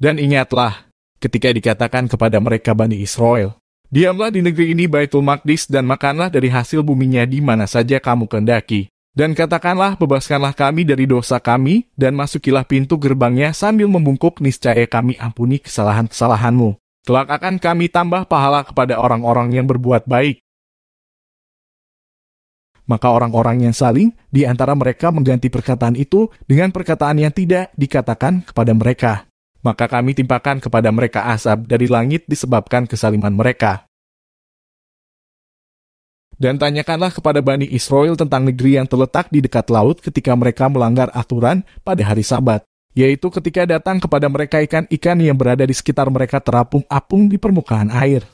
Dan ingatlah, ketika dikatakan kepada mereka Bani Israel, diamlah di negeri ini Baitul Maqdis dan makanlah dari hasil buminya di mana saja kamu kehendaki. Dan katakanlah, bebaskanlah kami dari dosa kami, dan masukilah pintu gerbangnya sambil membungkuk, niscaya kami ampuni kesalahan-kesalahanmu. Kelak akan kami tambah pahala kepada orang-orang yang berbuat baik. Maka orang-orang yang saling di antara mereka mengganti perkataan itu dengan perkataan yang tidak dikatakan kepada mereka. Maka kami timpakan kepada mereka azab dari langit disebabkan kesaliman mereka. Dan tanyakanlah kepada Bani Israel tentang negeri yang terletak di dekat laut ketika mereka melanggar aturan pada hari Sabat, yaitu ketika datang kepada mereka ikan-ikan yang berada di sekitar mereka terapung-apung di permukaan air.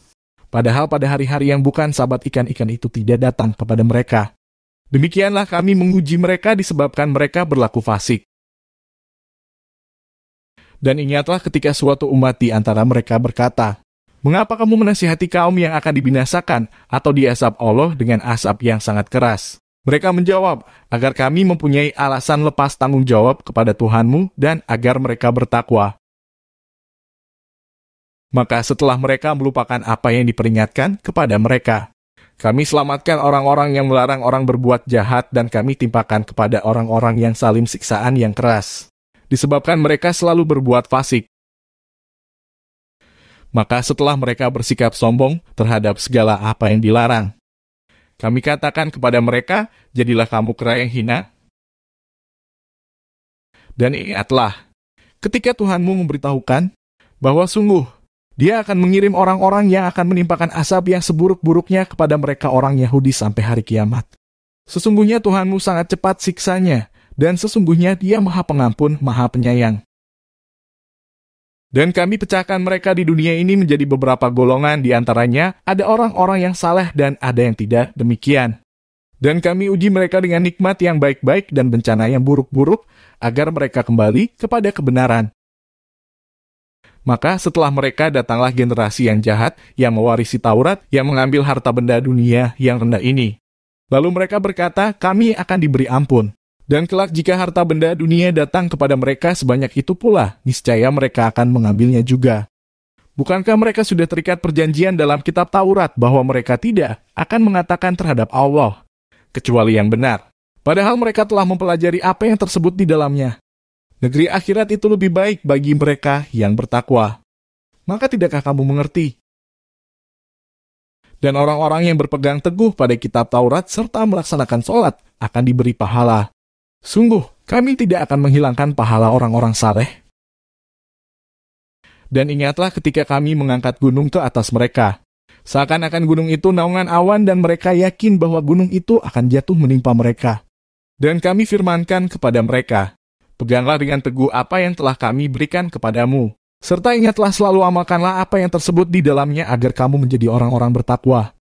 Padahal pada hari-hari yang bukan Sabat ikan-ikan itu tidak datang kepada mereka. Demikianlah kami menguji mereka disebabkan mereka berlaku fasik. Dan ingatlah ketika suatu umat di antara mereka berkata, "Mengapa kamu menasihati kaum yang akan dibinasakan atau diazab Allah dengan azab yang sangat keras?" Mereka menjawab, "Agar kami mempunyai alasan lepas tanggung jawab kepada Tuhanmu dan agar mereka bertakwa." Maka setelah mereka melupakan apa yang diperingatkan kepada mereka, kami selamatkan orang-orang yang melarang orang berbuat jahat dan kami timpakan kepada orang-orang yang salim siksaan yang keras, disebabkan mereka selalu berbuat fasik. Maka setelah mereka bersikap sombong terhadap segala apa yang dilarang, kami katakan kepada mereka, "Jadilah kamu kera yang hina." Dan ingatlah, ketika Tuhanmu memberitahukan bahwa sungguh Dia akan mengirim orang-orang yang akan menimpakan azab yang seburuk-buruknya kepada mereka orang Yahudi sampai hari kiamat. Sesungguhnya Tuhanmu sangat cepat siksanya, dan sesungguhnya Dia Maha Pengampun, Maha Penyayang. Dan kami pecahkan mereka di dunia ini menjadi beberapa golongan, di antaranya ada orang-orang yang saleh dan ada yang tidak demikian. Dan kami uji mereka dengan nikmat yang baik-baik dan bencana yang buruk-buruk, agar mereka kembali kepada kebenaran. Maka setelah mereka datanglah generasi yang jahat yang mewarisi Taurat, yang mengambil harta benda dunia yang rendah ini. Lalu mereka berkata, "Kami akan diberi ampun." Dan kelak jika harta benda dunia datang kepada mereka sebanyak itu pula, niscaya mereka akan mengambilnya juga. Bukankah mereka sudah terikat perjanjian dalam kitab Taurat bahwa mereka tidak akan mengatakan terhadap Allah, kecuali yang benar? Padahal mereka telah mempelajari apa yang tersebut di dalamnya. Negeri akhirat itu lebih baik bagi mereka yang bertakwa. Maka tidakkah kamu mengerti? Dan orang-orang yang berpegang teguh pada kitab Taurat serta melaksanakan sholat akan diberi pahala. Sungguh, kami tidak akan menghilangkan pahala orang-orang saleh. Dan ingatlah ketika kami mengangkat gunung ke atas mereka. Seakan-akan gunung itu naungan awan dan mereka yakin bahwa gunung itu akan jatuh menimpa mereka. Dan kami firmankan kepada mereka, "Peganglah dengan teguh apa yang telah kami berikan kepadamu, serta ingatlah selalu amalkanlah apa yang tersebut di dalamnya agar kamu menjadi orang-orang bertakwa."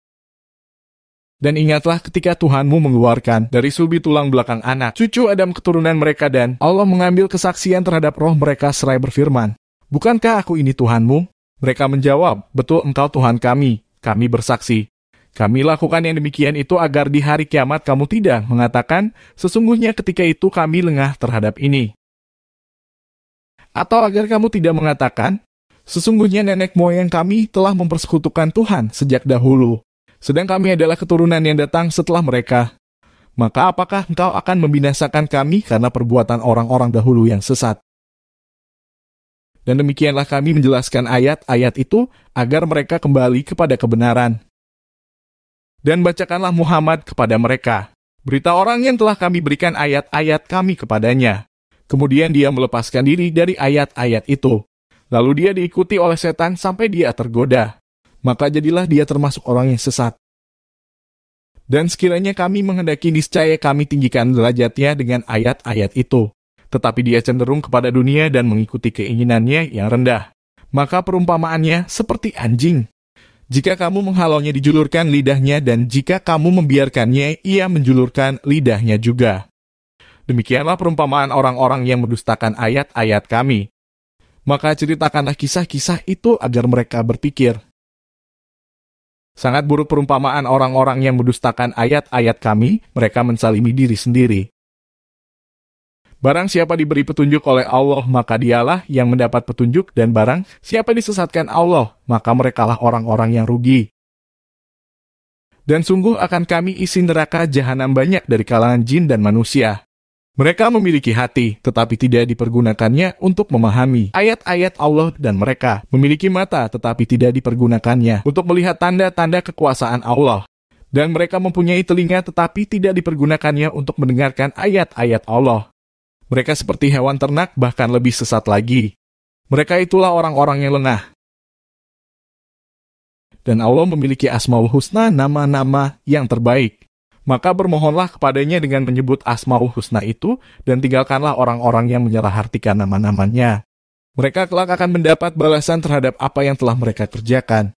Dan ingatlah ketika Tuhanmu mengeluarkan dari sulbi tulang belakang anak cucu Adam keturunan mereka dan Allah mengambil kesaksian terhadap roh mereka seraya berfirman, "Bukankah aku ini Tuhanmu?" Mereka menjawab, "Betul engkau Tuhan kami, kami bersaksi." Kami lakukan yang demikian itu agar di hari kiamat kamu tidak mengatakan, "Sesungguhnya ketika itu kami lengah terhadap ini." Atau agar kamu tidak mengatakan, "Sesungguhnya nenek moyang kami telah mempersekutukan Tuhan sejak dahulu, sedang kami adalah keturunan yang datang setelah mereka. Maka apakah engkau akan membinasakan kami karena perbuatan orang-orang dahulu yang sesat?" Dan demikianlah kami menjelaskan ayat-ayat itu agar mereka kembali kepada kebenaran. Dan bacakanlah Muhammad kepada mereka berita orang yang telah kami berikan ayat-ayat kami kepadanya. Kemudian dia melepaskan diri dari ayat-ayat itu. Lalu dia diikuti oleh setan sampai dia tergoda. Maka jadilah dia termasuk orang yang sesat. Dan sekiranya kami menghendaki niscaya kami tinggikan derajatnya dengan ayat-ayat itu. Tetapi dia cenderung kepada dunia dan mengikuti keinginannya yang rendah. Maka perumpamaannya seperti anjing. Jika kamu menghalaunya dijulurkan lidahnya, dan jika kamu membiarkannya, ia menjulurkan lidahnya juga. Demikianlah perumpamaan orang-orang yang mendustakan ayat-ayat kami. Maka ceritakanlah kisah-kisah itu agar mereka berpikir. Sangat buruk perumpamaan orang-orang yang mendustakan ayat-ayat kami, mereka mensalimi diri sendiri. Barang siapa diberi petunjuk oleh Allah, maka dialah yang mendapat petunjuk, dan barang siapa disesatkan Allah, maka merekalah orang-orang yang rugi. Dan sungguh akan kami isi neraka jahanam banyak dari kalangan jin dan manusia. Mereka memiliki hati, tetapi tidak dipergunakannya untuk memahami ayat-ayat Allah, dan mereka memiliki mata, tetapi tidak dipergunakannya untuk melihat tanda-tanda kekuasaan Allah. Dan mereka mempunyai telinga, tetapi tidak dipergunakannya untuk mendengarkan ayat-ayat Allah. Mereka seperti hewan ternak, bahkan lebih sesat lagi. Mereka itulah orang-orang yang lengah. Dan Allah memiliki Asmaul Husna, nama-nama yang terbaik. Maka bermohonlah kepadanya dengan menyebut Asmaul Husna itu, dan tinggalkanlah orang-orang yang menyalahartikan nama-namanya. Mereka kelak akan mendapat balasan terhadap apa yang telah mereka kerjakan.